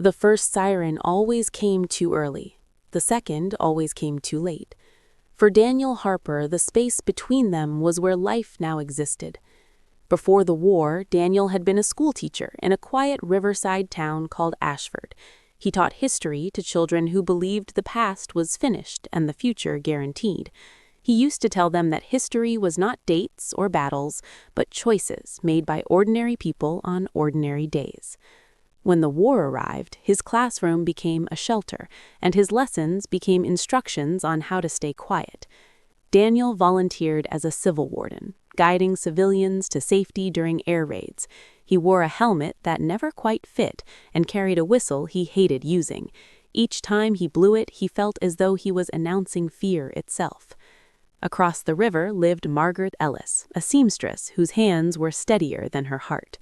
The first siren always came too early. The second always came too late. For Daniel Harper, the space between them was where life now existed. Before the war, Daniel had been a schoolteacher in a quiet riverside town called Ashford. He taught history to children who believed the past was finished and the future guaranteed. He used to tell them that history was not dates or battles, but choices made by ordinary people on ordinary days. When the war arrived, his classroom became a shelter, and his lessons became instructions on how to stay quiet. Daniel volunteered as a civil warden, guiding civilians to safety during air raids. He wore a helmet that never quite fit and carried a whistle he hated using. Each time he blew it, he felt as though he was announcing fear itself. Across the river lived Margaret Ellis, a seamstress whose hands were steadier than her heart.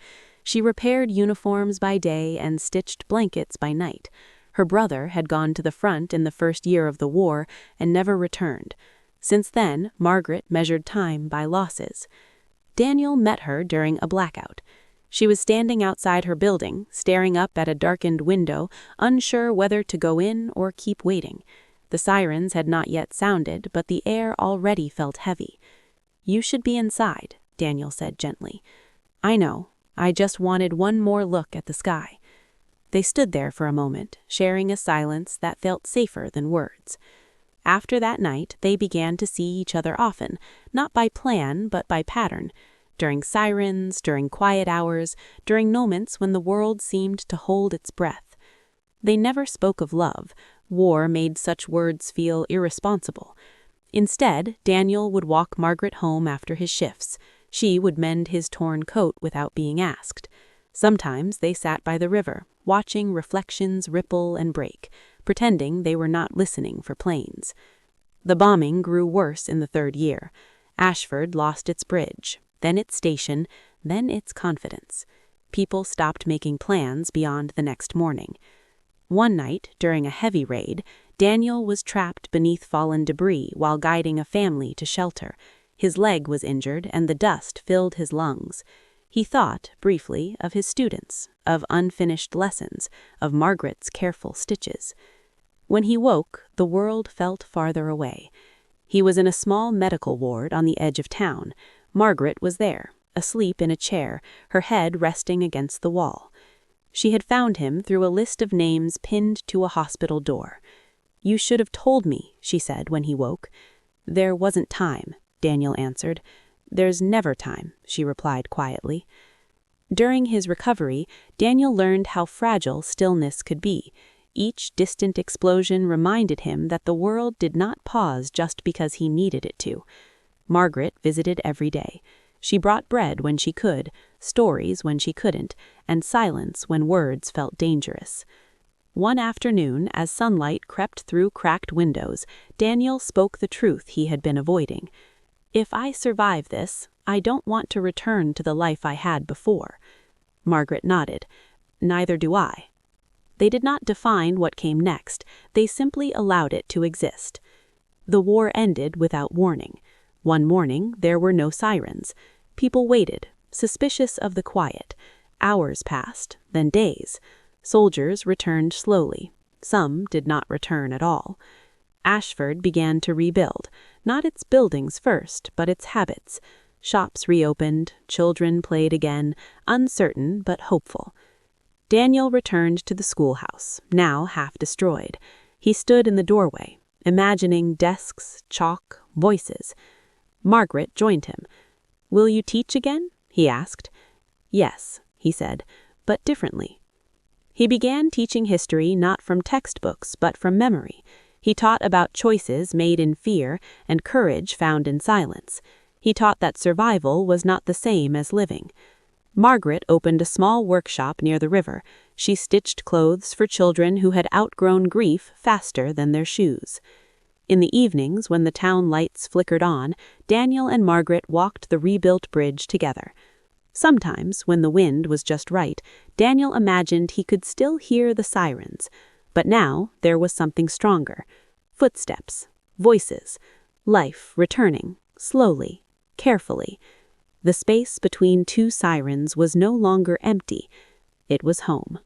She repaired uniforms by day and stitched blankets by night. Her brother had gone to the front in the first year of the war and never returned. Since then, Margaret measured time by losses. Daniel met her during a blackout. She was standing outside her building, staring up at a darkened window, unsure whether to go in or keep waiting. The sirens had not yet sounded, but the air already felt heavy. "You should be inside," Daniel said gently. "I know. I just wanted one more look at the sky." They stood there for a moment, sharing a silence that felt safer than words. After that night, they began to see each other often, not by plan, but by pattern. During sirens, during quiet hours, during moments when the world seemed to hold its breath. They never spoke of love. War made such words feel irresponsible. Instead, Daniel would walk Margaret home after his shifts. She would mend his torn coat without being asked. Sometimes they sat by the river, watching reflections ripple and break, pretending they were not listening for planes. The bombing grew worse in the third year. Ashford lost its bridge, then its station, then its confidence. People stopped making plans beyond the next morning. One night, during a heavy raid, Daniel was trapped beneath fallen debris while guiding a family to shelter. His leg was injured, and the dust filled his lungs. He thought, briefly, of his students, of unfinished lessons, of Margaret's careful stitches. When he woke, the world felt farther away. He was in a small medical ward on the edge of town. Margaret was there, asleep in a chair, her head resting against the wall. She had found him through a list of names pinned to a hospital door. "You should have told me," she said when he woke. "There wasn't time," Daniel answered. "There's never time," she replied quietly. During his recovery, Daniel learned how fragile stillness could be. Each distant explosion reminded him that the world did not pause just because he needed it to. Margaret visited every day. She brought bread when she could, stories when she couldn't, and silence when words felt dangerous. One afternoon, as sunlight crept through cracked windows, Daniel spoke the truth he had been avoiding. "If I survive this, I don't want to return to the life I had before." Margaret nodded. "Neither do I." They did not define what came next. They simply allowed it to exist. The war ended without warning. One morning, there were no sirens. People waited, suspicious of the quiet. Hours passed, then days. Soldiers returned slowly. Some did not return at all. Ashford began to rebuild, not its buildings first, but its habits. Shops reopened, children played again, uncertain but hopeful. Daniel returned to the schoolhouse, now half destroyed. He stood in the doorway, imagining desks, chalk, voices. Margaret joined him. "Will you teach again?" he asked. "Yes," he said, "but differently." He began teaching history not from textbooks, but from memory. He taught about choices made in fear and courage found in silence. He taught that survival was not the same as living. Margaret opened a small workshop near the river. She stitched clothes for children who had outgrown grief faster than their shoes. In the evenings, when the town lights flickered on, Daniel and Margaret walked the rebuilt bridge together. Sometimes, when the wind was just right, Daniel imagined he could still hear the sirens. But now there was something stronger. Footsteps, voices, life returning, slowly, carefully. The space between two sirens was no longer empty. It was home.